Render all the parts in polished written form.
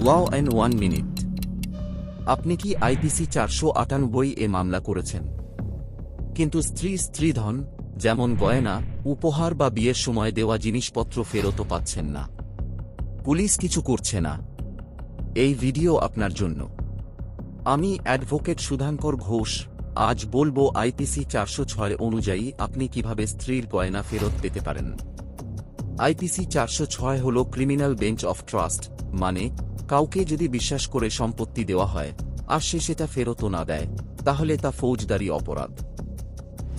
Wow N 1 minute. আপনি কি IPC 498 এ মামলা করেছেন, কিন্তু স্ত্রীধন যেমন গয়না, উপহার বা বিয়ের সময় দেওয়া জিনিসপত্র ফেরতও পাচ্ছেন না? পুলিশ কিছু করছে না। এই ভিডিও আপনার জন্য। আমি অ্যাডভোকেট সুধাঙ্কর ঘোষ। আজ বলবো আইপিসি 406 অনুযায়ী আপনি কিভাবে স্ত্রীর গয়না ফেরত পেতে পারেন। আইপিসি 406 হল ক্রিমিনাল বেঞ্চ অফ ট্রাস্ট, মানে কাউকে যদি বিশ্বাস করে সম্পত্তি দেওয়া হয় আর সে সেটা ফেরতও না দেয়, তাহলে তা ফৌজদারি অপরাধ।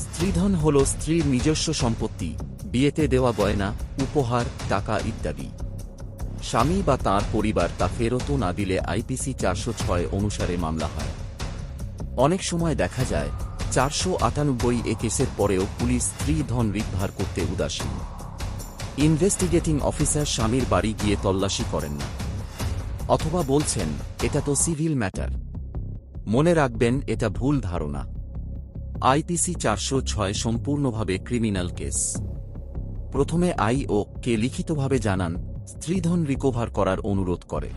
স্ত্রীধন হল স্ত্রীর নিজস্ব সম্পত্তি, বিয়েতে দেওয়া গয়না, উপহার, টাকা ইত্যাদি। স্বামী বা তাঁর পরিবার তা ফেরতও না দিলে আইপিসি 406 অনুসারে মামলা হয়। অনেক সময় দেখা যায় 498 এ কেসের পরেও পুলিশ স্ত্রীধন রিকভার করতে উদাসীন। ইনভেস্টিগেটিং অফিসার স্বামীর বাড়ি গিয়ে তল্লাশি করেন না, অথবা বলছেন এটা তো সিভিল ম্যাটার। মনে রাখবেন, এটা ভুল ধারণা। আইপিসি 406 সম্পূর্ণভাবে ক্রিমিনাল কেস। প্রথমে কে লিখিতভাবে জানান, স্ত্রীধন রিকভার করার অনুরোধ করে।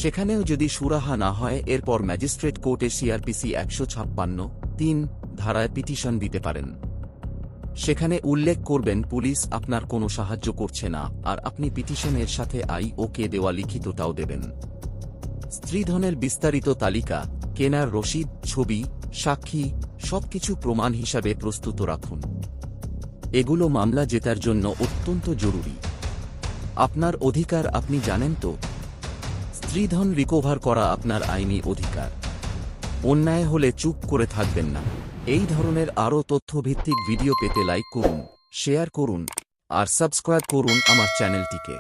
সেখানেও যদি সুরাহা না হয়, এরপর ম্যাজিস্ট্রেট কোর্টে সিআরপিসি 156(3) ধারায় পিটিশন দিতে পারেন। সেখানে উল্লেখ করবেন পুলিশ আপনার কোনো সাহায্য করছে না, আর আপনি পিটিশনের সাথে কে দেওয়া লিখিতটাও দেবেন। স্ত্রীধনের বিস্তারিত তালিকা, কেনার রসিদ, ছবি, সাক্ষী সবকিছু প্রমাণ হিসাবে প্রস্তুত রাখুন। এগুলো মামলা জেতার জন্য অত্যন্ত জরুরি। আপনার অধিকার আপনি জানেন তো? স্ত্রীধন রিকভার করা আপনার আইনি অধিকার। অন্যায় হলে চুপ করে থাকবেন না। এই ধরনের আরও তথ্যভিত্তিক ভিডিও পেতে লাইক করুন, শেয়ার করুন আর সাবস্ক্রাইব করুন আমার চ্যানেলটিকে।